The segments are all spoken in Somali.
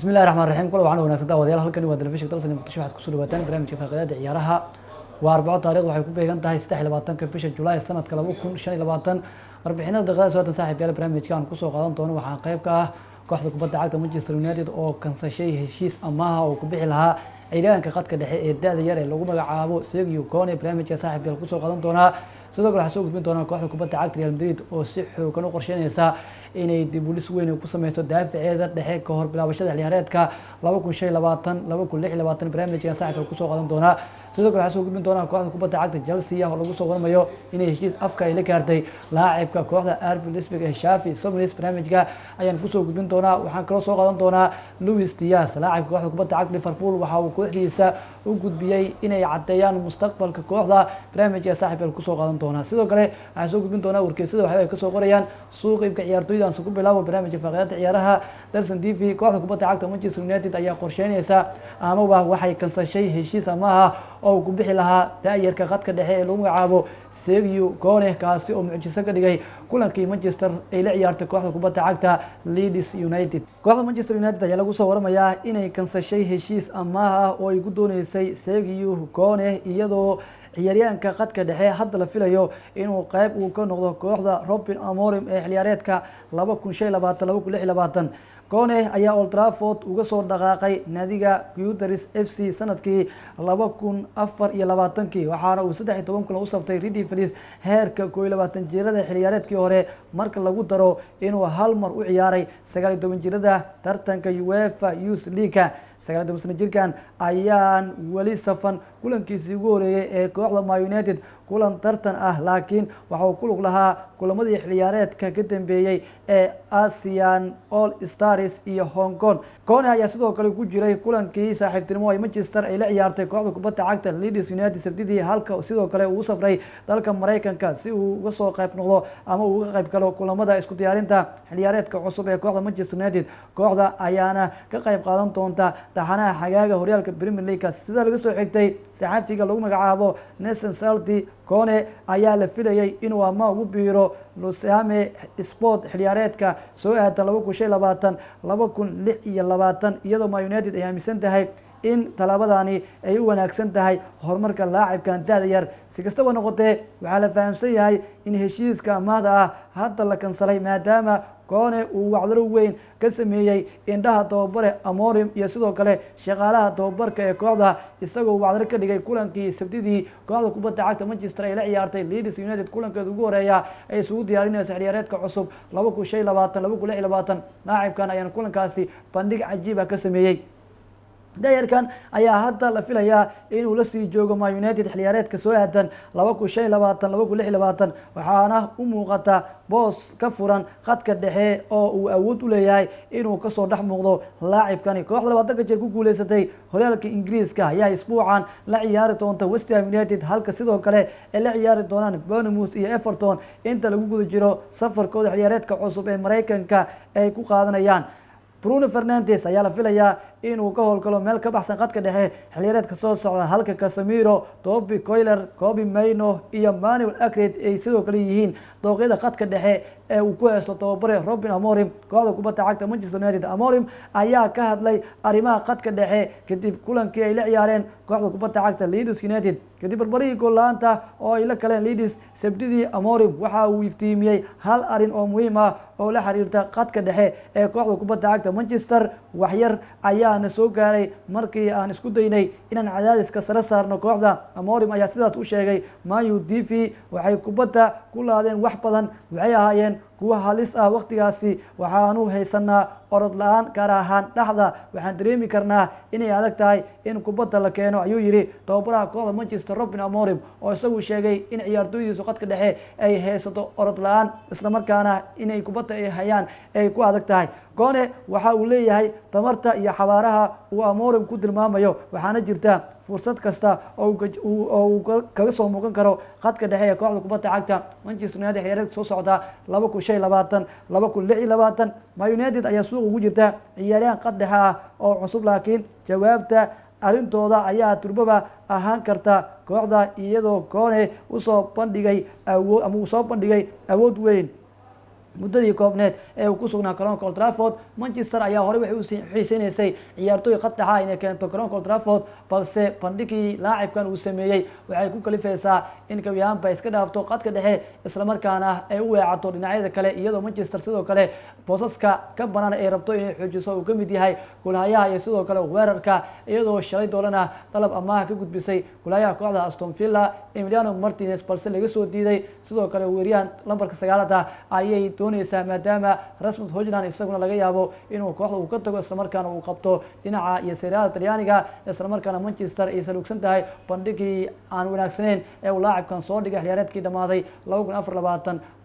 بسم الله الرحمن الرحيم كل وعنا وناسدا وديال halkani waa telefishinka dalsan muqdisho waxaad ku soo dhawaataan barnaamijka faqadaada ciyaaraha waa 4 taariikh waxay ku beegan tahay 23 bisha July sanadka 2025 warbixinada daqiiqada soo saaxiib yaal barnaamijkan ku soo qaadan doono waxaa qayb ka ah kooxda kubadda cagta Manchester United oo kansashay heshiis amaah oo ku bixi lahaa ciyaaryahanka khadka dhexe ee daada yar ee lagu magacaabo Sekou Kone barnaamijka saaxiib yaal ku soo qaadan doona sidoo kale waxaa soo gudbin doona kooxda kubadda cagta Real Madrid oo si xooggan u qorsheynaysa inay dib u dhis weyn ku sameysto daafaceeda dhexe ka hor bilaabashada ciyaareedka 2025-2026 barnaamijka saaxiibka ku soo qaadan doona sidoo kale waxaa soo gudbin doona kooxda kubadda cagta Chelsea oo lagu soo warmayo inay heshiis afka ay la gaartay laacibka kooxda RB Leipzig ee Xavi Simons barnaamijka ayaan ku soo gudbin doona waxaan kala soo qaadan doona Luis Diaz laacibka kooxda kubadda cagta Liverpool waxa uu kooxdiisa u gudbiyay inay cadeeyaan mustaqbalka kooxda barnaamijka saaxiibka ku soo qaadan doona sidoo kale waxaan soo gudbin doona wargeysyada waxa ay ka soo qorayaan suuqa iibka ciyaartoyda aan soo bilaabo barnaamijka faqadaada ciyaaraha dalsan TV kooxda kubadda cagta Manchester United ayaa qorsheynaysa ama waxay kansashay heshiis amaah oo ku bixi lahaa ciyaaryahanka khadka dhexe ee lagu magacaabo Sekou Kone kaasi oo mucjiso ka dhigay kulankii Manchester ay la ciyaartay kooxda kubadda cagta Leeds United kooxda Manchester United ayaa lagu soo waramayaa inay kansashay heshiis amaah oo ay ku dooneysay Sekou Kone iyadoo ciyaaryahanka khadka dhexe hadda la filayo inuu qayb uu ka noqdo kooxda Robin Amorim ee ciyaareedka 2025-2026 Kone ayaa Old Trafford uga soo dhaqaaqay naadiga Gunners FC sanadkii 2024 waxaana uu 13 kulan u saftay Reed Felix heerka 21 jirada xiliyaareedkii hore marka lagu daro inuu hal mar u ciyaaray 19 jirada tartanka UEFA Youth League 19 sano jirkan ayaan wali safan kulankiisii ugu horeeyay ee kooxda Man United kulan tartan ah laakiin waxa uu ku lug lahaa kulamadii xiliyaareedka ka dambeeyay ee Asian All Stars iyo Hong Kong Kone ayaa sidoo kale ku jiray kulankii saaxiibtinimo ay Manchester ay la ciyaartay kooxda kubadda cagta Leeds United sabtidii halka sidoo kale uu safray dalka Mareykanka si uu uga soo qayb noqdo ama uu uga qayb galo kulamada isku diyaarinta xiliyaareedka cusub ee kooxda Manchester United kooxda ayaana ka qayb qaadan doonta taxanaha xagaaga horyaalka Premier League sida laga soo xigtay saxafiga lagu magacaabo Nathan Salty Kone ayaa la filayay inuu ama ugu biiro Lusame Sport xiliyaareedka soo aadan 2025-2026 iyadoo Man United ay aaminsan tahay in talaabadani ay u wanaagsan tahay horumarka laacibkan daada yar si kastaba noqotee waxaa la fahamsan yahay in heshiiska amaahda ah hadda la kansalay maadaama Kone uu wacdaro weyn ka sameeyay indhaha tababare Amorim iyo sidoo kale shaqaalaha tababarka ee kooxda isagoo wacdaro ka dhigay kulankii sabtidii kooxda kubadda cagta Manchester ay la ciyaartay Leeds United kulankeeda ugu horeeya ay isugu diyaarinayso xiliyaareedka cusub 2025-2026 laacibkan ayaan kulankaasi bandhig cajiib ah ka sameeyay dayarkan ayaa hadda la filayaa inuu la sii joogo Man United xiliyaareedka soo aadan 2025-2026 waxaana u muuqata boos ka furan khadka dhexe oo uu awood u leeyahay inuu ka soo dhex muuqdo laacibkani kooxda 20 jeer ku guuleysatay horyaalka Ingiriiska ayaa isbuucan la ciyaari doonta West Ham United halka sidoo kale ay la ciyaari doonaan Bournemouth iyo Everton inta lagu guda jiro safarkooda xiliyaareedka cusub ee Mareykanka ay ku qaadanayaan Bruno Fernandes ayaa la filayaa inuu ka howlgalo meel ka baxsan khadka dhexe xiliyaareedka soo socda halka Casemiro, Toby Coyler, Kobe Mainoo iyo Manuel Akred ay sidoo kale yihiin dooqyada khadka dhexe ee uu ku haysto tababare Robin Amorim kooxda kubadda cagta Manchester United Amorim ayaa ka hadlay arrimaha khadka dhexe kadib kulankii ay la ciyaareen kooxda kubadda cagta Leeds United kadib barbarihii gool la'aanta oo ay la kaleen Leeds sabtidii Amorim waxa uu iftiimiyay hal arin oo muhiim ah oo la xiriirta khadka dhexe ee kooxda kubadda cagta Manchester waxyar ayaana soo gaaray markii aan isku daynay inaan cadaadiska sare saarno kooxda Amorim ayaa sidaas u sheegay Man U TV waxay kubadda ku laadeen wax badan waxay ahaayeen kuwa halis ah waqtigaasi waxaanu haysanaa orod la'aan gaar ahaan dhaxda waxaan dareemi karnaa inay adag tahay in kubadda la keeno ayuu yiri tababaraha kooxda Manchester Robin Amorim oo isagu sheegay in ciyaartoydiisu khadka dhexe ay haysato orod la'aan isla markaana inay kubadda ay hayaan ay ku adag tahay Kone waxa uu leeyahay tamarta iyo xawaaraha uu Amorim ku tilmaamayo waxaana jirta fursad kasta oo uu kaga soo muuqan karo khadka dhexe ee kooxda kubadda cagta Manchester United xiliyaareedka soo socda 2025-2026 Man United ayaa suuq ugu jirta ciyaaryahan khad dhexe ah oo cusub laakiin jawaabta arintooda ayaa turbaba ahaan karta kooxda iyadoo Kone u soo bandhigay awood weyn muddadii koobneed ee uu ku sugnaa garoonka Old Trafford. Manchester ayaa hore waxay u xiiseynaysay ciyaartooy khadka inay keento garoonka Old Trafford, balse bandhigii laacibkan uu sameeyay waxay ku kalifaysaa in kawiyaanba iska dhaafto khadka dhexe isla markaana ay u weecato dhinacyada kale, iyadoo Manchester sidoo kale boosaska ka banaan ay rabto inay xoojiso uu ka mid yahay goolhayaha iyo sidoo kale weerarka, iyadoo shalay doolana dalab amaah ka gudbisay goolhayaha kooxda Aston Villa Emiliano Martinez, balse laga soo diiday. sidoo kale weeraryahan lambarka 9 ayay doonaysaa maadaama Rasmus Hojlund isaguna laga yaabo inuu kooxda uu ka tago isla markaana uu qabto dhinaca iyo Serie A Talyaaniga, isla markaana Manchester ay salugsan tahay bandhigii aan wanaagsaneyn ee uu laacibkan soo dhigay xilciyaareedkii dhamaaday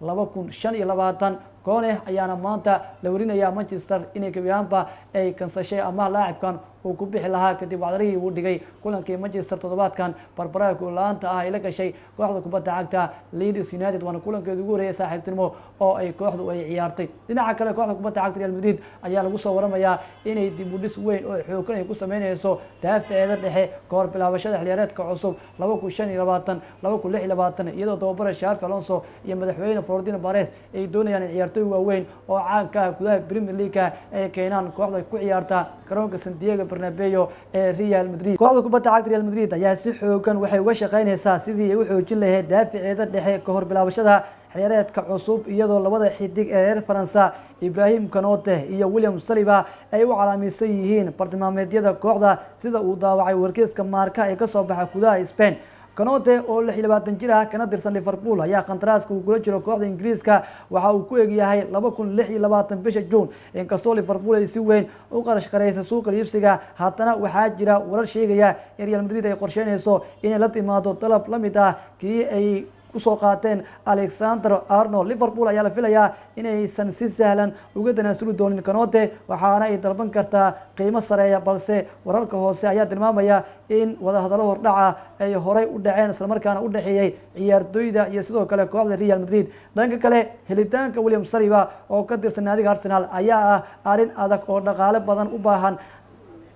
2024-2025. Kone ayaana maanta la warinaya Manchester inay kawiyaanba ay kansashay amaah laacibkan uu ku bixi lahaa kadib wacdarihii uu dhigay kulankii Manchester toddobaadkan barbaraha goolaanta ay la gashay kooxda kubadda cagta Leeds United, waana kulankeedii ugu horeeyay saaxiibtinimo oo ay kooxdu ay ciyaartay. dhinaca kale kooxda kubadda cagta Real Madrid ayaa lagu soo waramayaa inay dib u dhis weyn oo xooggan ay ku sameynayso daafaceeda dhexe kahor bilaabashada xilciyaareedka cusub 2025-2026, iyadoo tababara Xavi Alonso iyo madaxweyne Florentino Perez ay doonayaan ciyaartooy waaweyn oo caanka ah gudaha Premier League ay keenaan kooxda ku ciyaarta garoonka Santiago Bernabeu ee Real Madrid. kooxda kubadda cagta Real Madrid ayaa si xooggan waxay uga shaqeynaysaa sidii ay u xoojin lahayd daafaceeda dhexe kahor bilaabashada xilciyaareedka cusub, iyadoo labada xidig ee reer Faransa Ibrahim Konaté iyo William Saliba ay u calaamisan yihiin bartilmaameedyada kooxda sida uu daawacay wargeyska Marca ee ka soo baxa gudaha Spain. Konaté oo 26 jir ah kana tirsan Liverpool ayaa qandaraaska uu kula jiro kooxda Ingiriiska waxa uu ku egyahay 2026 bisha June. inkastoo Liverpool ay si weyn u qarash gareysay suuqa iibsiga, haddana waxaa jira warar sheegaya in Real Madrid ay qorsheynayso inay la timaado dalab la mid ah kii ay kusoo qaateen Alexander Arnold. Liverpool ayaa la filayaa inaysan si sahlan uga tanaasuli doonin Konaté, waxaana ay dalban kartaa qiimo sareeya, balse wararka hoose ayaa tilmaamaya in wadahadalo hordhaca ay horey u dhaceen isla markaana u dhaxeeyay ciyaartooyda iyo sidoo kale kooxda Real Madrid. dhanka kale helitaanka William Saliba oo ka tirsan naadiga Arsenal ayaa ah arrin adag oo dhaqaale badan u baahan.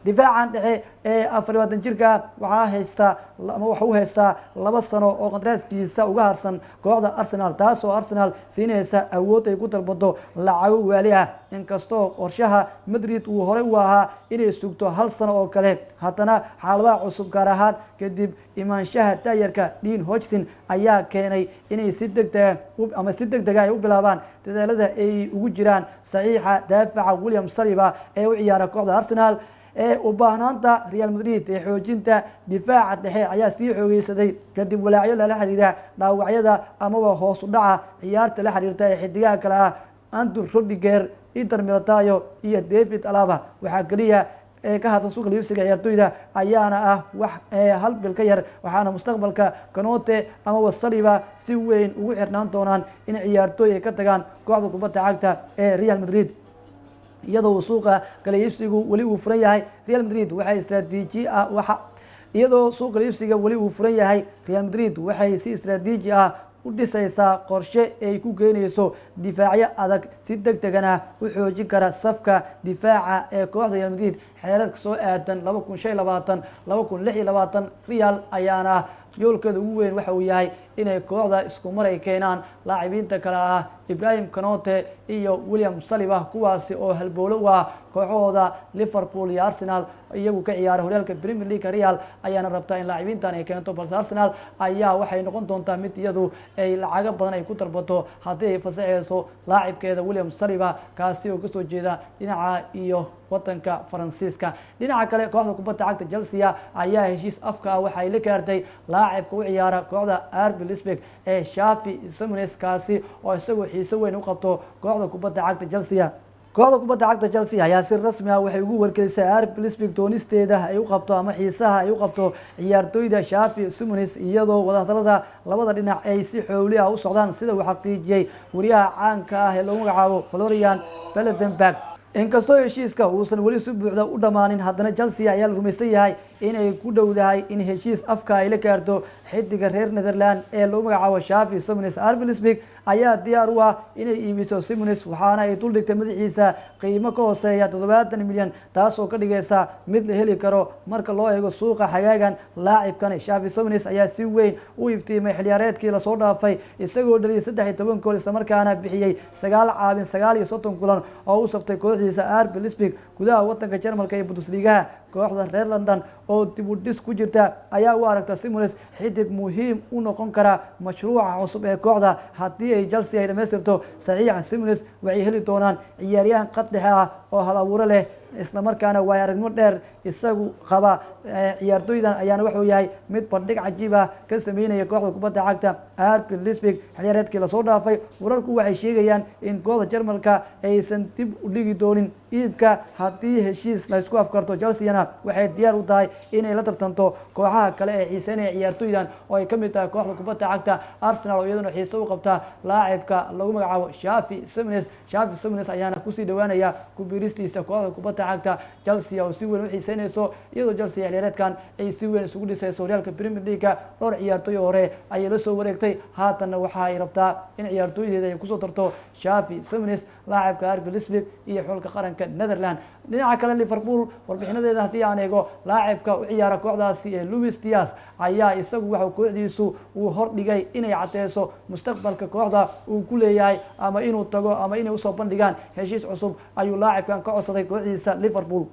difaacan dhexe ee 24 jirka waxa uu haystaa 2 sano oo qandaraaskiisa uga harsan kooxda Arsenal, taasoo Arsenal siinaysa awood ay ku dalbado lacag waali ah. inkastoo qorshaha Madrid uu hore u ahaa inay sugto 1 sano oo kale, haddana xaaladaha cusub gaar ahaan kadib imaanshaha taayirka Dean Hodgson ayaa keenay inay si degdeg ah ay u bilaabaan dadaalada ay ugu jiraan saxiixa daafaca William Saliba ee u ciyaara kooxda Arsenal. u baahnaanta Real Madrid ee xoojinta difaaca dhexe ayaa sii xoogeysaday kadib walaacyo la xiriira dhaawacyada amaba hoos u dhaca ciyaarta la xiriirta ee xidigaha kale ah Andrew Rudiger, Eder Militao iyo David Alaba. waxaa kaliya ee ka harsan suuqa iibsiga ciyaartooyda ayaana ah wax hal bil ka yar, waxaana mustaqbalka Konaté ama Saliba si weyn ugu xirnaan doonaan in ciyaartooy ay ka tagaan kooxda kubadda cagta ee Real Madrid. iyadoo suuqa kala iibsigu wali uu furan yahay Real Madrid waxay si istiraatiiji ah u dhisaysaa qorshe ay ku geynayso difaacyo adag si degdegana u xoojin kara safka difaaca ee kooxda Real Madrid. xeeradka soo aadan 2025-2026 Real ayaana yoolkeeda ugu weyn waxa uu yahay inay kooxda isku mar ay keenaan laacibiinta kale ah Ibrahim Konaté iyo William Saliba, kuwaasi oo halbowlo u ah kooxooda Liverpool iyo Arsenal iyagu ka ciyaara horyaalka Premier League. Real ayaana rabtaa in laacibiintan ay keento, balse Arsenal ayaa waxay noqon doontaa mid iyadu ay lacaga badan ay ku dalbato haddii ay fasaxayso laacibkeeda William Saliba, kaasi oo kasoo jeeda dhinaca iyo wadanka Faransiiska. dhinaca kale kooxda kubadda cagta Chelsea ayaa heshiis afka ah waxay la gaartay laacibka u ciyaara kooxda RB Leipzig ee Xavi Simons, kaasi oo isagoo xiiso weyn u qabto kooxda kubadda cagta Chelsea. kooxda kubadda cagta Chelsea ayaa si rasmi ah waxay ugu wargelisay RB Leipzig doonisteeda ay u qabto ama xiisaha ay u qabto ciyaartooyda Xavi Simons, iyadoo wadahadalada labada dhinac ay si xooli ah u socdaan sida uu xaqiijiyay wariyaha caanka ah ee lagu magacaabo Florian Plettenberg. inkastoo heshiiska uusan weli si buuxda u dhamaanin, haddana Chelsea ayaa la rumaysan yahay inay ku dhowdahay in heshiis afka ay la gaarto xidiga reer Netherland ee lagu magacaabo Xavi Simons. RB Leipzig ayaa diyaar u ah inay iibiso Simmons waxaana ay dul dhigtay madaxiisa qiimo ka hooseeya 70 milyan taasoo ka dhigaysa mid la heli karo marka loo eego suuqa xagaagan laacibkan Xavi Simmons ayaa si weyn u iftiimay xiliyaareedkii la soo dhaafay isagoo dhaliyay 13 gool isla markaana bixiyay 9 caawin 39 kulan oo u saftay kooxdiisa RB Leipzig gudaha wadanka Jarmalka ee Bundesliga kooxda reer London oo dib u dhis ku jirta ayaa u aragta Simmons xidig muhiim u noqon kara mashruuca cusub ee kooxda haddii ay Chelsea ay dhameystirto saxiixa Simmons waxay heli doonaan ciyaaryahan khadka oo hal abuur leh isla markaana way aragnimo dheer isagu qaba ciyaartooydan ayaana wuxuu yahay mid bandhig cajiib ah ka sameynaya kooxda kubadda cagta RB Leipzig xiliyaareedkii la soo dhaafay wararku waxay sheegayaan in kooxda Jarmalka aysan dib u dhigi doonin iibka haddii heshiis la isku afkarto Chelsea-na waxay diyaar u tahay inay la tartanto kooxaha kale ee xiiseynaya ciyaartooydan oo ay ka mid tahay kooxda kubadda cagta Arsenal oo iyaduna xiiso u qabta laacibka lagu magacaabo Xavi Simmons ayaana kusii dhawaanaya ku biiristiisa kooxda kubadda cagta Chelsea oo si weyn u xiiseynayso iyadoo Chelsea xiliyaareedkan ay si weyn isugu dhisayso horyaalka Premier League dhowr ciyaartooy hore ayay la soo wareegtay haatanna waxa ay rabtaa in ciyaartooydeeda ay kusoo tarto Xavi Simmons laacibka RB Leipzig iyo xulka qaranka Netherlands dhinaca kale Liverpool warbixinadeeda haddii aan eego laacibka u ciyaara kooxdaasi ee Luis Diaz ayaa isagu waxa kooxdiisu uu hordhigay inay cadeyso mustaqbalka kooxda uu ku leeyahay ama inuu tago ama inay usoo bandhigaan heshiis cusub ayuu laacibkan ka codsaday kooxdiisa Liverpool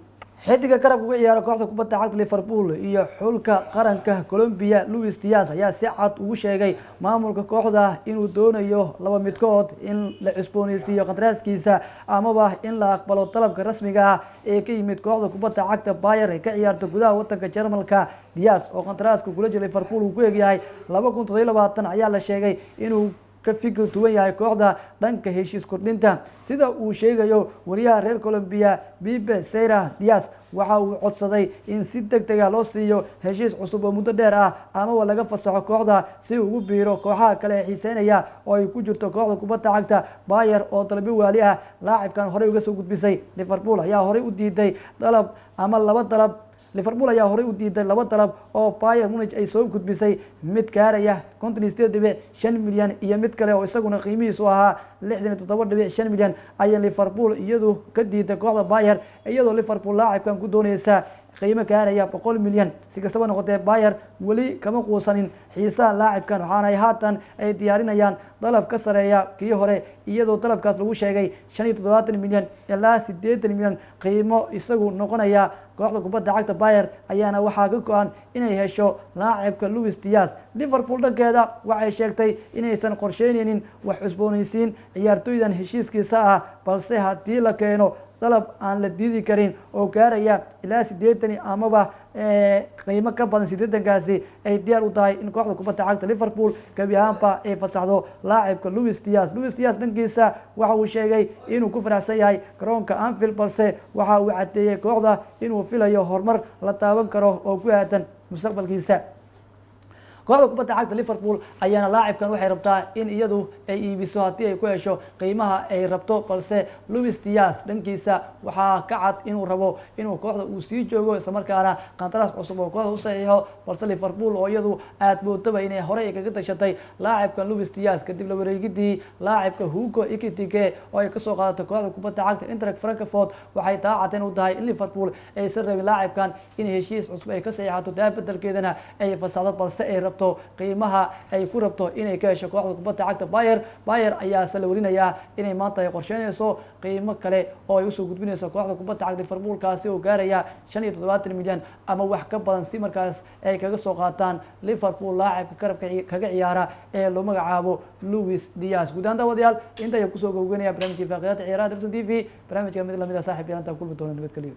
xidiga garabka ugu ciyaara kooxda kubadda cagta Liverpool iyo xulka qaranka Colombia Luis Diaz ayaa si cad ugu sheegay maamulka kooxda inuu doonayo laba midkood in la cusbooneysiiyo qandaraaskiisa amaba in la aqbalo talabka rasmiga ah ee ka yimid kooxda kubadda cagta Bayern ee ka ciyaarta gudaha wadanka Jarmalka Diaz oo qandaraaska kula jira Liverpool uu ku eegyahay 2027 ayaa la sheegay inuu ka fikir duwan yahay kooxda dhanka heshiis kordhinta sida uu sheegayo wariyaha reer Colombia Bibe Serra Diaz waxa uu codsaday in si degdeg ah loo siiyo heshiis cusub oo muddo dheer ah ama laga fasaxo kooxda si uu ugu biiro kooxaha kale ee xiiseynaya oo ay ku jirto kooxda kubadda cagta Bayern oo dalbi waali ah laacibkan hore uga soo gudbisay Liverpool ayaa hore u diiday dalab ama laba dalab Liverpool ayaa hore u diiday laba dalab oo Bayern Munich ay soo gudbisay mid gaaraya 58.5 milyan iyo mid kale oo isaguna qiimihiisu ahaa 67.5 milyan ay Liverpool iyadu ka diiday kooxda Bayern iyadoo Liverpool laacibkan ku doonaysa qiimo gaaraya 100 milyan si kastaba noqotee Bayern wali kama quusanin xiisaha laacibkan waxaana ay haatan ay diyaarinayaan dalab ka sareeya kii hore iyadoo dalabkaas lagu sheegay 75 milyan ilaa 80 milyan qiimo isagu noqonaya kooxda kubadda cagta Bayern ayaana waxaa ka go'an inay hesho laacibka Luis Diaz Liverpool dhankeeda waxay sheegtay inaysan qorsheynaynin wax cusboonaysiin ciyaartooydan heshiiskiisa ah balse haddii la keeno dalab aan la diidi karin oo gaaraya ilaa 80 amaba qiimo ka badan 80kaasi ay diyaar u tahay in kooxda kubadda cagta Liverpool gabi ahaanba ay fasaxdo laacibka Luis Diaz dhankiisa waxa uu sheegay inuu ku faraxsan yahay garoonka Anfield balse waxa uu cadeeyay kooxda inuu filayo horumar la taaban karo oo ku aadan mustaqbalkiisa kooxda kubadda cagta Liverpool ayaana laacibkan waxay rabtaa in iyadu ay iibiso haddii ay ku hesho qiimaha ay rabto balse Luis Diaz dhankiisa waxaa ka cad inuu rabo inuu kooxda uu sii joogo isla markaana qandaraas cusub oo kooxda u saxiixo balse Liverpool oo iyadu aad moodaba inay hore ay kaga tashatay laacibkan Luis Diaz kadib la wareegidii laacibka Hugo Ekitike oo ay ka soo qaadatay kooxda kubadda cagta Eintracht Frankfurt waxay taacadeen u tahay in Liverpool aysan rabin laacibkan in heshiis cusub ay ka saxiixato taa beddelkeedana ay fasaxdo balse ay rabto qiimaha ay ku rabto inay ka hesho kooxda kubadda cagta Bayern ayaa la warinayaa inay maanta ay qorsheynayso qiimo kale oo ay usoo gudbinayso kooxda kubadda cagta Liverpool kaasi oo gaaraya 75 milyan ama wax ka badan si markaas ay kaga soo qaataan Liverpool laacibka garabka kaga ciyaara ee loo magacaabo Luis Diaz guud ahaan daawadayaal inta ay kusoo gowgeynaya barnaamijka faaqidaadka ciyaaraha Darsan TV barnaamijka mid lamid ah saaxiib yeelanta kulmi doona nabadgelyo